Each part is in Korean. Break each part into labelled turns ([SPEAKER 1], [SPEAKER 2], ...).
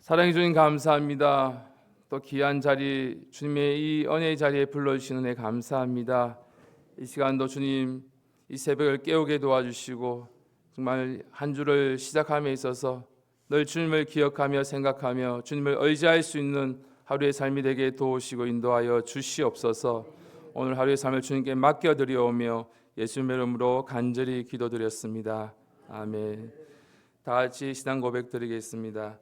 [SPEAKER 1] 사랑해 주님 감사합니다. 또 귀한 자리 주님의 이 은혜의 자리에 불러주시는 애 감사합니다. 이 시간도 주님 이 새벽을 깨우게 도와주시고 정말 한 주를 시작함에 있어서 늘 주님을 기억하며 생각하며 주님을 의지할 수 있는 하루의 삶이 되게 도우시고 인도하여 주시옵소서. 오늘 하루의 삶을 주님께 맡겨드리오며 예수님의 이름으로 간절히 기도드렸습니다. 아멘. 다 같이 신앙 고백 드리겠습니다.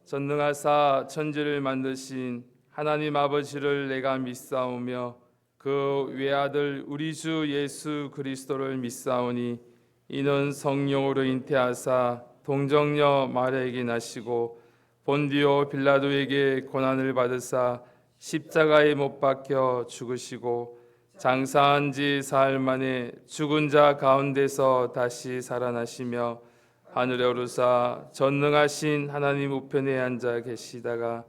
[SPEAKER 1] 전능하사 천지를 만드신 하나님 아버지를 내가 믿사오며 그 외아들 우리 주 예수 그리스도를 믿사오니 이는 성령으로 잉태하사 동정녀 마리아에게 나시고 본디오 빌라도에게 고난을 받으사 십자가에 못 박혀 죽으시고 장사한 지 사흘 만에 죽은 자 가운데서 다시 살아나시며 하늘에 오르사 전능하신 하나님 우편에 앉아 계시다가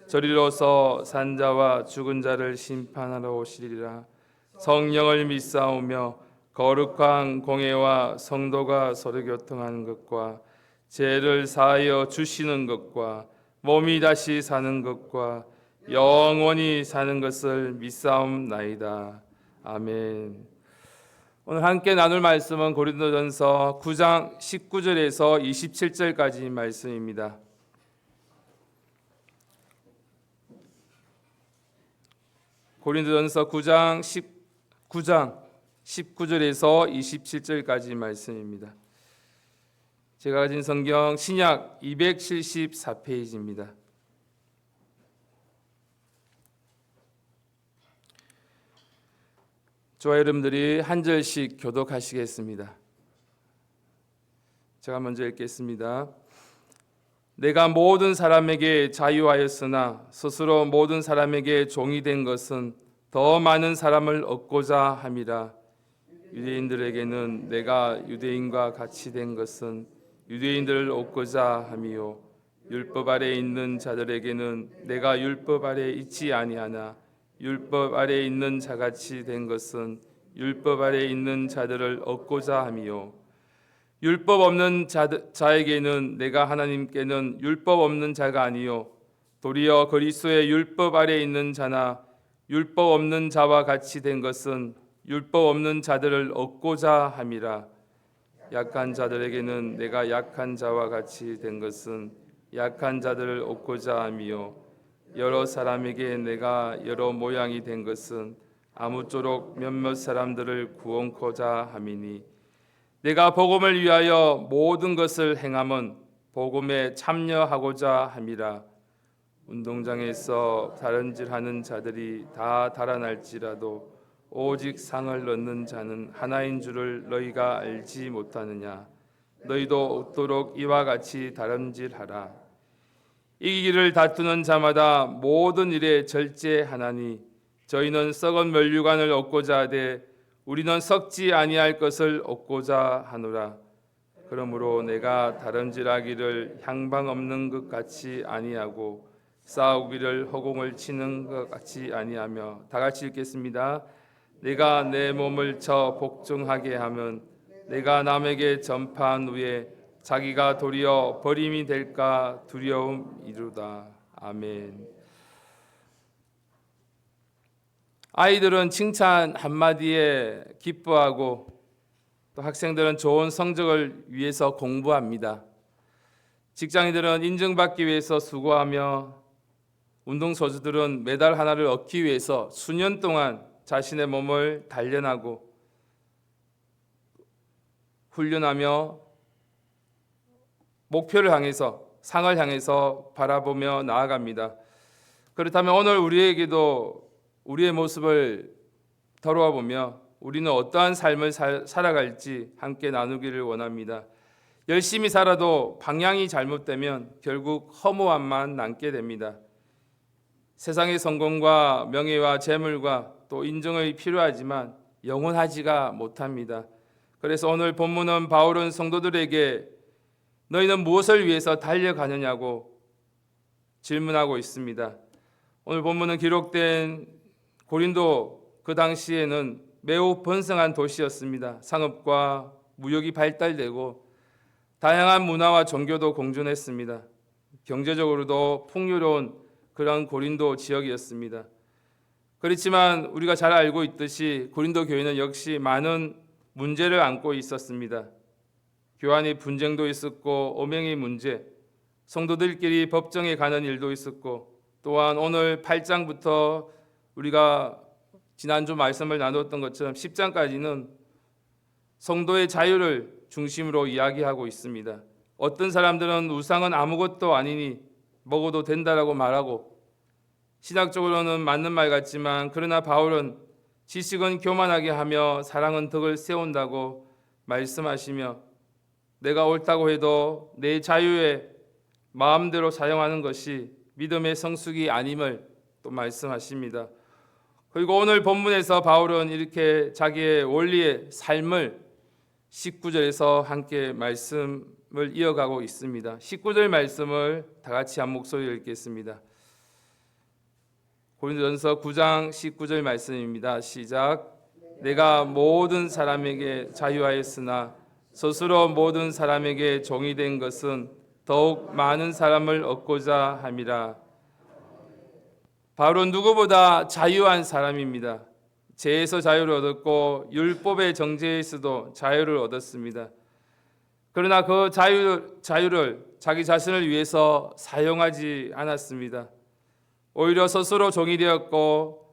[SPEAKER 1] 저리로서 산자와 죽은 자를 심판하러 오시리라. 성령을 믿사오며 거룩한 공회와 성도가 서로 교통하는 것과 죄를 사하여 주시는 것과 몸이 다시 사는 것과 영원히 사는 것을 믿사옵나이다. 아멘. 오늘 함께 나눌 말씀은 고린도전서 9장 19절에서 27절까지 말씀입니다. 고린도전서 9장 19절에서 27절까지 말씀입니다. 제가 가진 성경 신약 274페이지입니다. 저와 여러분들이 한 절씩 교독하시겠습니다. 제가 먼저 읽겠습니다. 내가 모든 사람에게 자유하였으나 스스로 모든 사람에게 종이 된 것은 더 많은 사람을 얻고자 함이라. 유대인들에게는 내가 유대인과 같이 된 것은 유대인들을 얻고자 함이요 율법 아래 있는 자들에게는 내가 율법 아래 있지 아니하나 율법 아래 있는 자같이 된 것은 율법 아래 있는 자들을 얻고자 함이요 율법 없는 자에게는 내가 하나님께는 율법 없는 자가 아니요 도리어 그리스도의 율법 아래 있는 자나 율법 없는 자와 같이 된 것은 율법 없는 자들을 얻고자 함이라. 약한 자들에게는 내가 약한 자와 같이 된 것은 약한 자들을 얻고자 함이요 여러 사람에게 내가 여러 모양이 된 것은 아무쪼록 몇몇 사람들을 구원코자 함이니 내가 복음을 위하여 모든 것을 행함은 복음에 참여하고자 함이라. 운동장에서 다른질하는 자들이 다 달아날지라도 오직 상을 얻는 자는 하나인 줄을 너희가 알지 못하느냐. 너희도 얻도록 이와 같이 다름질하라. 이기기를 다투는 자마다 모든 일에 절제하나니 저희는 썩은 면류관을 얻고자 하되 우리는 썩지 아니할 것을 얻고자 하노라. 그러므로 내가 다름질하기를 향방 없는 것 같이 아니하고 싸우기를 허공을 치는 것 같이 아니하며 다 같이 읽겠습니다. 내가 내 몸을 쳐 복종하게 하면 내가 남에게 전파한 후에 자기가 도리어 버림이 될까 두려움이로다. 아멘. 아이들은 칭찬 한마디에 기뻐하고 또 학생들은 좋은 성적을 위해서 공부합니다. 직장인들은 인정받기 위해서 수고하며 운동선수들은 메달 하나를 얻기 위해서 수년 동안 자신의 몸을 단련하고 훈련하며 목표를 향해서 상을 향해서 바라보며 나아갑니다. 그렇다면 오늘 우리에게도 우리의 모습을 돌아와 보며 우리는 어떠한 삶을 살아갈지 함께 나누기를 원합니다. 열심히 살아도 방향이 잘못되면 결국 허무함만 남게 됩니다. 세상의 성공과 명예와 재물과 또 인정이 필요하지만 영원하지가 못합니다. 그래서 오늘 본문은 바울은 성도들에게 너희는 무엇을 위해서 달려가느냐고 질문하고 있습니다. 오늘 본문은 기록된 고린도 그 당시에는 매우 번성한 도시였습니다. 상업과 무역이 발달되고 다양한 문화와 종교도 공존했습니다. 경제적으로도 풍요로운 그런 고린도 지역이었습니다. 그렇지만 우리가 잘 알고 있듯이 고린도 교회는 역시 많은 문제를 안고 있었습니다. 교환의 분쟁도 있었고 엄행의 문제, 성도들끼리 법정에 가는 일도 있었고, 또한 오늘 8장부터 우리가 지난주 말씀을 나눴던 것처럼 10장까지는 성도의 자유를 중심으로 이야기하고 있습니다. 어떤 사람들은 우상은 아무것도 아니니 먹어도 된다라고 말하고, 신학적으로는 맞는 말 같지만 그러나 바울은 지식은 교만하게 하며 사랑은 덕을 세운다고 말씀하시며, 내가 옳다고 해도 내 자유에 마음대로 사용하는 것이 믿음의 성숙이 아님을 또 말씀하십니다. 그리고 오늘 본문에서 바울은 이렇게 자기의 원리의 삶을 19절에서 함께 말씀을 이어가고 있습니다. 19절 말씀을 다 같이 한 목소리로 읽겠습니다. 고린도전서 9장 19절 말씀입니다. 시작. 내가 모든 사람에게 자유하였으나 스스로 모든 사람에게 종이 된 것은 더욱 많은 사람을 얻고자 함이라. 바울은 누구보다 자유한 사람입니다. 죄에서 자유를 얻었고 율법의 정죄에서도 자유를 얻었습니다. 그러나 그 자유를 자기 자신을 위해서 사용하지 않았습니다. 오히려 스스로 종이 되었고,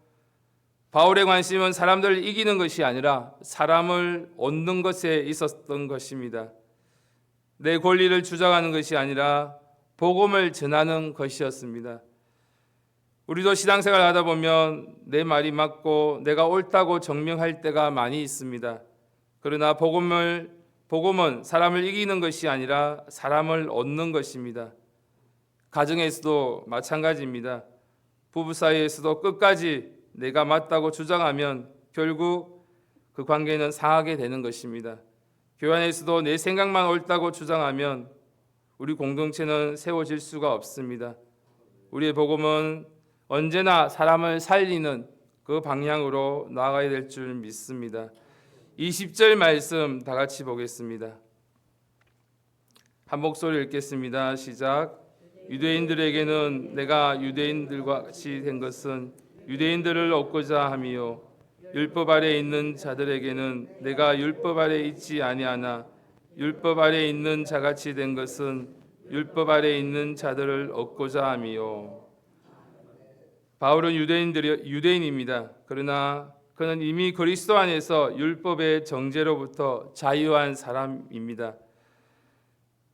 [SPEAKER 1] 바울의 관심은 사람들을 이기는 것이 아니라 사람을 얻는 것에 있었던 것입니다. 내 권리를 주장하는 것이 아니라 복음을 전하는 것이었습니다. 우리도 신앙생활 하다 보면 내 말이 맞고 내가 옳다고 증명할 때가 많이 있습니다. 그러나 복음은 사람을 이기는 것이 아니라 사람을 얻는 것입니다. 가정에서도 마찬가지입니다. 부부 사이에서도 끝까지 내가 맞다고 주장하면 결국 그 관계는 상하게 되는 것입니다. 교회 안에서도 내 생각만 옳다고 주장하면 우리 공동체는 세워질 수가 없습니다. 우리의 복음은 언제나 사람을 살리는 그 방향으로 나아가야 될 줄 믿습니다. 20절 말씀 다 같이 보겠습니다. 한 목소리 읽겠습니다. 시작. 유대인들에게는 내가 유대인들과 같이 된 것은 유대인들을 얻고자 함이요, 율법 아래 있는 자들에게는 내가 율법 아래 있지 아니하나 율법 아래 있는 자같이 된 것은 율법 아래 있는 자들을 얻고자 함이요. 바울은 유대인입니다. 그러나 그는 이미 그리스도 안에서 율법의 정죄로부터 자유한 사람입니다.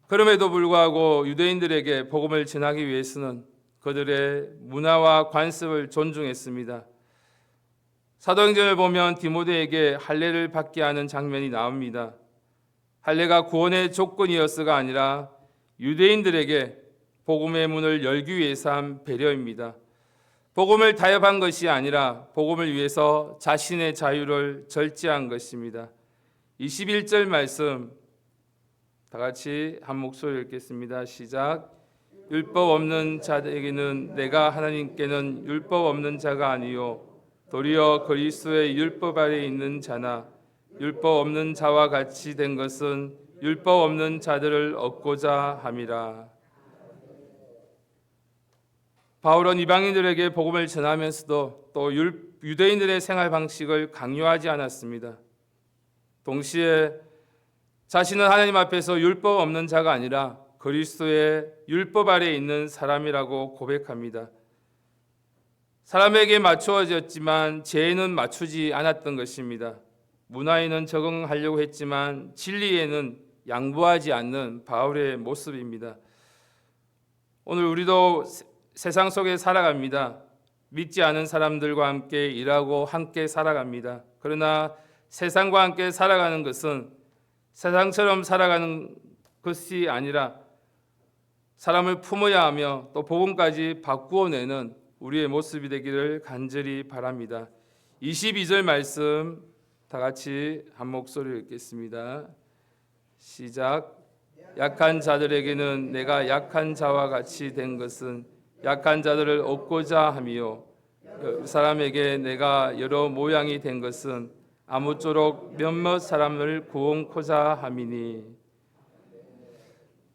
[SPEAKER 1] 그럼에도 불구하고 유대인들에게 복음을 전하기 위해서는 그들의 문화와 관습을 존중했습니다. 사도행전을 보면 디모데에게 할례를 받게 하는 장면이 나옵니다. 할례가 구원의 조건이었어가 아니라 유대인들에게 복음의 문을 열기 위해서 한 배려입니다. 복음을 타협한 것이 아니라 복음을 위해서 자신의 자유를 절제한 것입니다. 21절 말씀 다 같이 한 목소리 읽겠습니다. 시작. 율법 없는 자에게는 내가 하나님께는 율법 없는 자가 아니요 도리어 그리스도의 율법 아래 있는 자나 율법 없는 자와 같이 된 것은 율법 없는 자들을 얻고자 함이라. 바울은 이방인들에게 복음을 전하면서도 또 유대인들의 생활 방식을 강요하지 않았습니다. 동시에 자신은 하나님 앞에서 율법 없는 자가 아니라 그리스도의 율법 아래 있는 사람이라고 고백합니다. 사람에게 맞추어졌지만 죄에는 맞추지 않았던 것입니다. 문화에는 적응하려고 했지만 진리에는 양보하지 않는 바울의 모습입니다. 오늘 우리도 세상 속에 살아갑니다. 믿지 않은 사람들과 함께 일하고 함께 살아갑니다. 그러나 세상과 함께 살아가는 것은 세상처럼 살아가는 것이 아니라 사람을 품어야 하며 또 복음까지 바꾸어내는 우리의 모습이 되기를 간절히 바랍니다. 22절 말씀 다 같이 한 목소리로 읽겠습니다. 시작. 약한 자들에게는 내가 약한 자와 같이 된 것은 약한 자들을 얻고자 함이요 사람에게 내가 여러 모양이 된 것은 아무쪼록 몇몇 사람을 구원코자 함이니.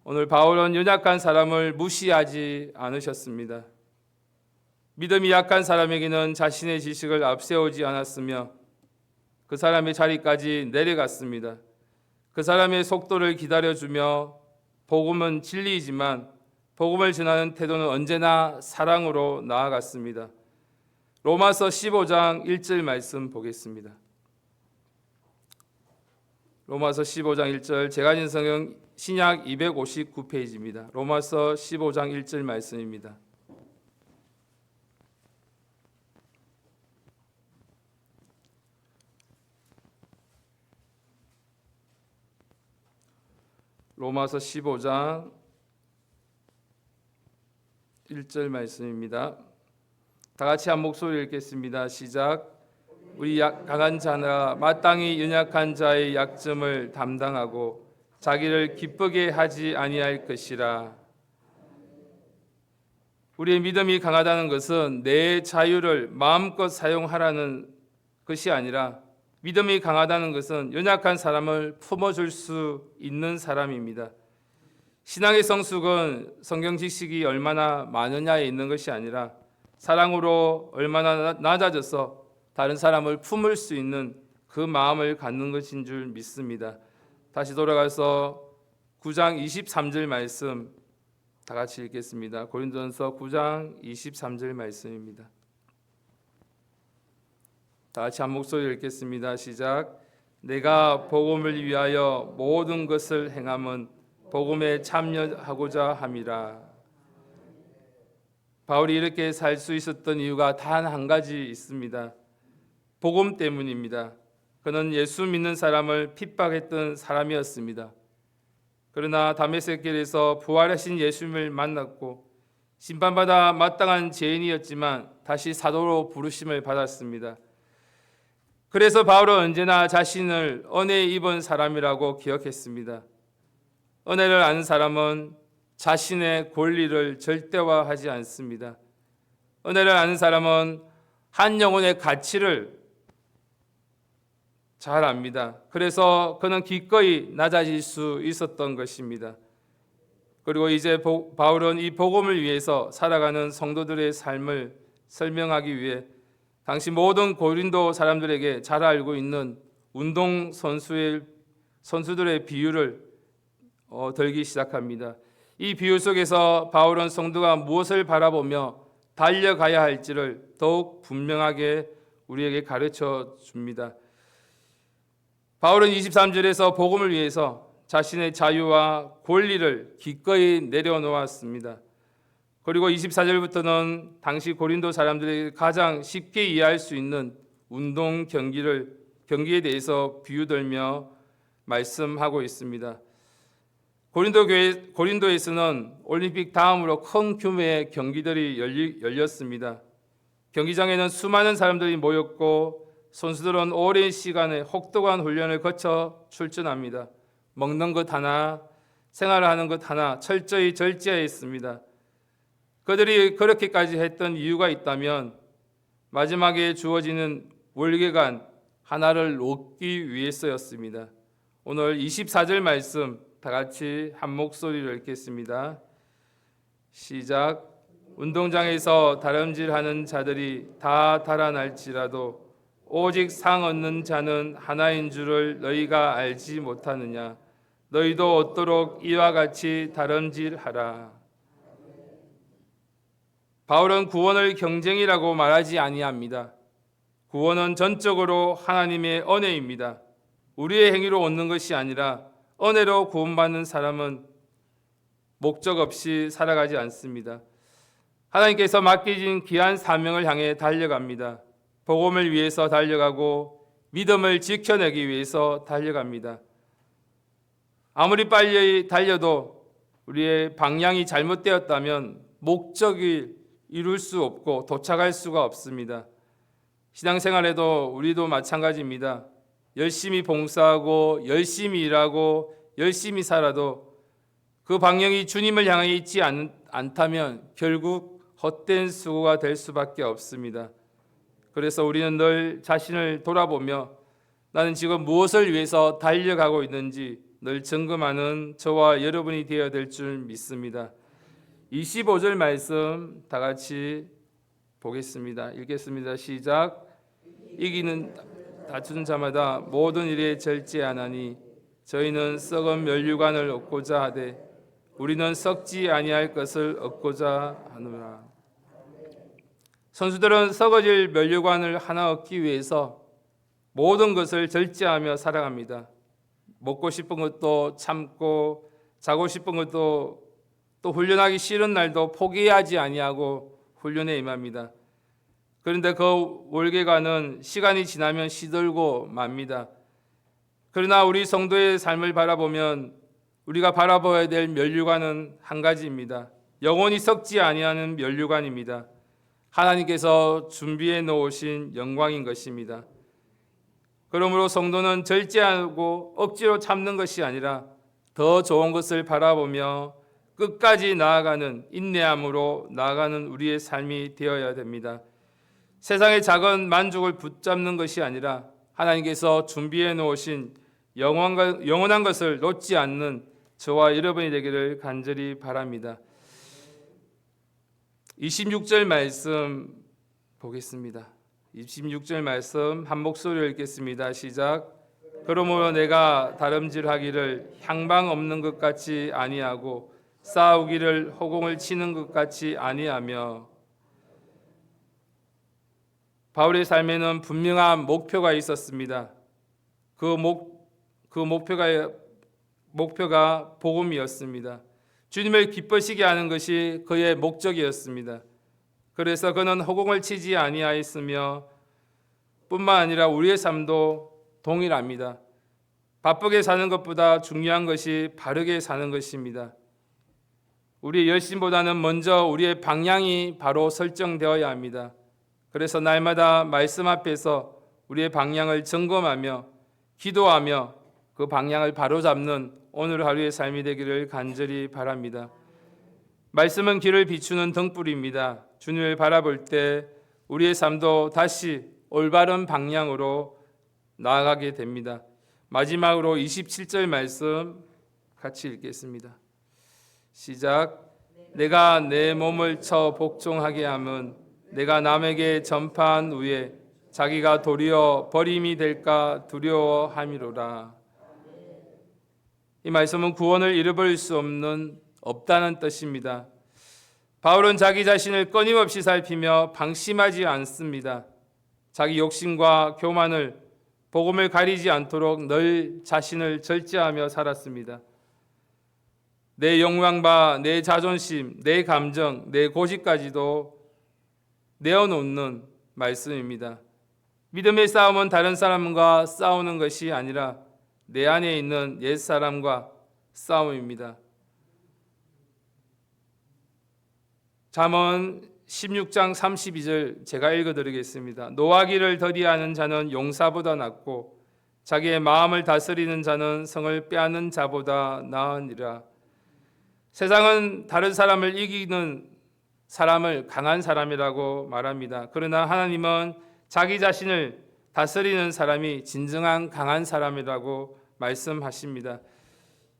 [SPEAKER 1] 오늘 바울은 연약한 사람을 무시하지 않으셨습니다. 믿음이 약한 사람에게는 자신의 지식을 앞세우지 않았으며 그 사람의 자리까지 내려갔습니다. 그 사람의 속도를 기다려주며 복음은 진리이지만 복음을 전하는 태도는 언제나 사랑으로 나아갔습니다. 로마서 15장 1절 말씀 보겠습니다. 로마서 15장 1절 제가 진 성경 신약 259페이지입니다. 로마서 15장 1절 말씀입니다. 로마서 15장 1절 말씀입니다. 다 같이 한 목소리 읽겠습니다. 시작. 우리 강한 자나 마땅히 연약한 자의 약점을 담당하고 자기를 기쁘게 하지 아니할 것이라. 우리의 믿음이 강하다는 것은 내 자유를 마음껏 사용하라는 것이 아니라 믿음이 강하다는 것은 연약한 사람을 품어줄 수 있는 사람입니다. 신앙의 성숙은 성경 지식이 얼마나 많으냐에 있는 것이 아니라 사랑으로 얼마나 낮아져서 다른 사람을 품을 수 있는 그 마음을 갖는 것인 줄 믿습니다. 다시 돌아가서 9장 23절 말씀 다 같이 읽겠습니다. 고린도전서 9장 23절 말씀입니다. 다 같이 한 목소리 읽겠습니다. 시작. 내가 복음을 위하여 모든 것을 행함은 복음에 참여하고자 함이라. 바울이 이렇게 살 수 있었던 이유가 단 한 가지 있습니다. 복음 때문입니다. 그는 예수 믿는 사람을 핍박했던 사람이었습니다. 그러나 다메섹 길에서 부활하신 예수님을 만났고 심판받아 마땅한 죄인이었지만 다시 사도로 부르심을 받았습니다. 그래서 바울은 언제나 자신을 은혜 입은 사람이라고 기억했습니다. 은혜를 아는 사람은 자신의 권리를 절대화하지 않습니다. 은혜를 아는 사람은 한 영혼의 가치를 잘 압니다. 그래서 그는 기꺼이 낮아질 수 있었던 것입니다. 그리고 이제 바울은 이 복음을 위해서 살아가는 성도들의 삶을 설명하기 위해 당시 모든 고린도 사람들에게 잘 알고 있는 운동 선수들의 비유를 들기 시작합니다. 이 비유 속에서 바울은 성도가 무엇을 바라보며 달려가야 할지를 더욱 분명하게 우리에게 가르쳐 줍니다. 바울은 23절에서 복음을 위해서 자신의 자유와 권리를 기꺼이 내려놓았습니다. 그리고 24절부터는 당시 고린도 사람들이 가장 쉽게 이해할 수 있는 운동 경기에 대해서 비유들며 말씀하고 있습니다. 고린도에서는 올림픽 다음으로 큰 규모의 경기들이 열렸습니다. 경기장에는 수많은 사람들이 모였고 선수들은 오랜 시간의 혹독한 훈련을 거쳐 출전합니다. 먹는 것 하나, 생활하는 것 하나 철저히 절제했습니다. 그들이 그렇게까지 했던 이유가 있다면 마지막에 주어지는 월계관 하나를 얻기 위해서였습니다. 오늘 24절 말씀 다 같이 한 목소리로 읽겠습니다. 시작. 운동장에서 다름질하는 자들이 다 달아날지라도 오직 상 얻는 자는 하나인 줄을 너희가 알지 못하느냐. 너희도 얻도록 이와 같이 다름질하라. 바울은 구원을 경쟁이라고 말하지 아니합니다. 구원은 전적으로 하나님의 은혜입니다. 우리의 행위로 얻는 것이 아니라 은혜로 구원받는 사람은 목적 없이 살아가지 않습니다. 하나님께서 맡기신 귀한 사명을 향해 달려갑니다. 복음을 위해서 달려가고 믿음을 지켜내기 위해서 달려갑니다. 아무리 빨리 달려도 우리의 방향이 잘못되었다면 목적을 이룰 수 없고 도착할 수가 없습니다. 신앙생활에도 우리도 마찬가지입니다. 열심히 봉사하고 열심히 일하고 열심히 살아도 그 방향이 주님을 향해 있지 않다면 결국 헛된 수고가 될 수밖에 없습니다. 그래서 우리는 늘 자신을 돌아보며 나는 지금 무엇을 위해서 달려가고 있는지 늘 점검하는 저와 여러분이 되어야 될 줄 믿습니다. 25절 말씀 다 같이 보겠습니다. 읽겠습니다. 시작. 이기는 다투는 자마다 모든 일에 절제하나니 저희는 썩은 면류관을 얻고자 하되 우리는 썩지 아니할 것을 얻고자 하노라. 선수들은 썩어질 면류관을 하나 얻기 위해서 모든 것을 절제하며 살아갑니다. 먹고 싶은 것도 참고 자고 싶은 것도 또 훈련하기 싫은 날도 포기하지 아니하고 훈련에 임합니다. 그런데 그 월계관은 시간이 지나면 시들고 맙니다. 그러나 우리 성도의 삶을 바라보면 우리가 바라봐야 될 면류관은 한 가지입니다. 영원히 썩지 아니하는 면류관입니다. 하나님께서 준비해 놓으신 영광인 것입니다. 그러므로 성도는 절제하고 억지로 참는 것이 아니라 더 좋은 것을 바라보며 끝까지 나아가는 인내함으로 나아가는 우리의 삶이 되어야 됩니다. 세상의 작은 만족을 붙잡는 것이 아니라 하나님께서 준비해 놓으신 영원한 것을 놓지 않는 저와 여러분이 되기를 간절히 바랍니다. 26절 말씀 보겠습니다. 26절 말씀 한 목소리로 읽겠습니다. 시작. 그러므로 내가 다름질하기를 향방 없는 것 같이 아니하고 싸우기를 허공을 치는 것 같이 아니하며. 바울의 삶에는 분명한 목표가 있었습니다. 그 목표가 복음이었습니다. 주님을 기쁘시게 하는 것이 그의 목적이었습니다. 그래서 그는 허공을 치지 아니하였으며 뿐만 아니라 우리의 삶도 동일합니다. 바쁘게 사는 것보다 중요한 것이 바르게 사는 것입니다. 우리의 열심보다는 먼저 우리의 방향이 바로 설정되어야 합니다. 그래서 날마다 말씀 앞에서 우리의 방향을 점검하며 기도하며 그 방향을 바로잡는 오늘 하루의 삶이 되기를 간절히 바랍니다. 말씀은 길을 비추는 등불입니다. 주님을 바라볼 때 우리의 삶도 다시 올바른 방향으로 나아가게 됩니다. 마지막으로 27절 말씀 같이 읽겠습니다. 시작. 내가 내 몸을 쳐 복종하게 함은 내가 남에게 전파한 후에 자기가 도리어 버림이 될까 두려워함이로라. 이 말씀은 구원을 잃어버릴 수 없다는 뜻입니다. 바울은 자기 자신을 끊임없이 살피며 방심하지 않습니다. 자기 욕심과 교만을 복음을 가리지 않도록 늘 자신을 절제하며 살았습니다. 내 욕망과 내 자존심, 내 감정, 내 고집까지도 내어놓는 말씀입니다. 믿음의 싸움은 다른 사람과 싸우는 것이 아니라 내 안에 있는 옛사람과 싸움입니다. 잠언 16장 32절 제가 읽어드리겠습니다. 노하기를 더디하는 자는 용사보다 낫고 자기의 마음을 다스리는 자는 성을 빼앗는 자보다 나으니라. 세상은 다른 사람을 이기는 사람을 강한 사람이라고 말합니다. 그러나 하나님은 자기 자신을 다스리는 사람이 진정한 강한 사람이라고 말씀하십니다.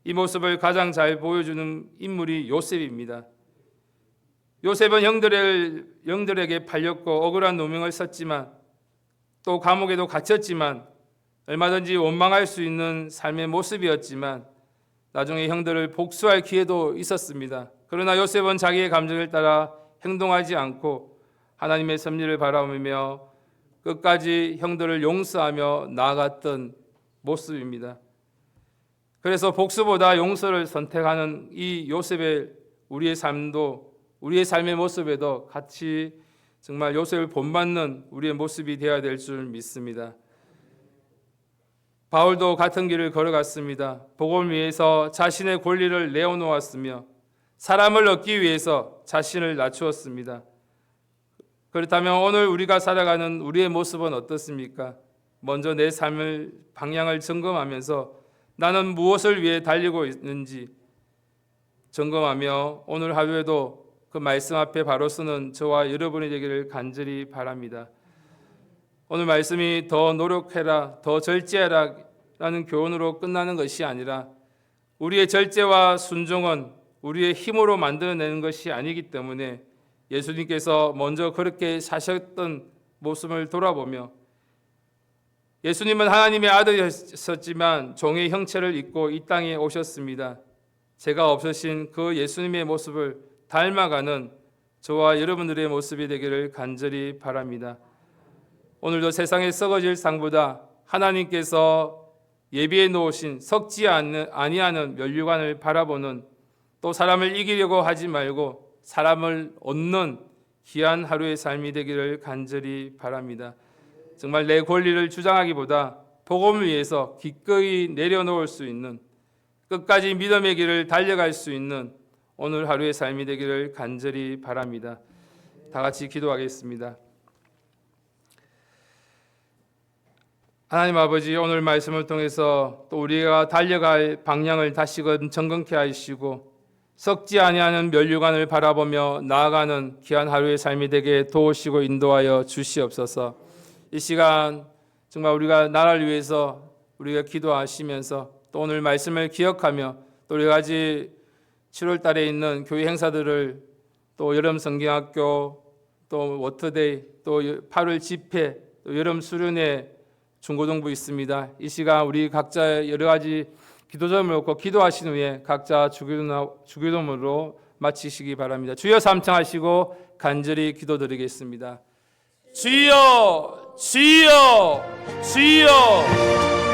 [SPEAKER 1] 이 모습을 가장 잘 보여주는 인물이 요셉입니다. 요셉은 형들에게 팔렸고 억울한 누명을 썼지만 또 감옥에도 갇혔지만 얼마든지 원망할 수 있는 삶의 모습이었지만 나중에 형들을 복수할 기회도 있었습니다. 그러나 요셉은 자기의 감정을 따라 행동하지 않고 하나님의 섭리를 바라보며 끝까지 형들을 용서하며 나아갔던 모습입니다. 그래서 복수보다 용서를 선택하는 이 요셉의 우리의 삶의 모습에도 같이 정말 요셉을 본받는 우리의 모습이 되어야 될 줄 믿습니다. 바울도 같은 길을 걸어갔습니다. 복음을 위해서 자신의 권리를 내어놓았으며 사람을 얻기 위해서 자신을 낮추었습니다. 그렇다면 오늘 우리가 살아가는 우리의 모습은 어떻습니까? 먼저 내 삶을 방향을 점검하면서 나는 무엇을 위해 달리고 있는지 점검하며 오늘 하루에도 그 말씀 앞에 바로 서는 저와 여러분이 되기를 간절히 바랍니다. 오늘 말씀이 더 노력해라, 더 절제해라 라는 교훈으로 끝나는 것이 아니라 우리의 절제와 순종은 우리의 힘으로 만들어내는 것이 아니기 때문에 예수님께서 먼저 그렇게 사셨던 모습을 돌아보며 예수님은 하나님의 아들이셨지만 종의 형체를 입고 이 땅에 오셨습니다. 죄가 없으신 그 예수님의 모습을 닮아가는 저와 여러분들의 모습이 되기를 간절히 바랍니다. 오늘도 세상에 썩어질 상보다 하나님께서 예비해 놓으신 썩지 아니하는 면류관을 바라보는, 또 사람을 이기려고 하지 말고 사람을 얻는 귀한 하루의 삶이 되기를 간절히 바랍니다. 정말 내 권리를 주장하기보다 복음을 위해서 기꺼이 내려놓을 수 있는, 끝까지 믿음의 길을 달려갈 수 있는 오늘 하루의 삶이 되기를 간절히 바랍니다. 다 같이 기도하겠습니다. 하나님 아버지, 오늘 말씀을 통해서 또 우리가 달려갈 방향을 다시금 정건케 하시고 썩지 아니하는 면류관을 바라보며 나아가는 귀한 하루의 삶이 되게 도우시고 인도하여 주시옵소서. 이 시간 정말 우리가 나라를 위해서 우리가 기도하시면서 또 오늘 말씀을 기억하며 또 여러 가지 7월 달에 있는 교회 행사들을, 또 여름 성경학교, 또 워터데이, 또 8월 집회, 또 여름 수련회 중고등부 있습니다. 이 시간 우리 각자 여러 가지 기도점을 놓고 기도하신 후에 각자 주기도문으로 마치시기 바랍니다. 주여 삼창하시고 간절히 기도드리겠습니다. 주여, 주여, 주여.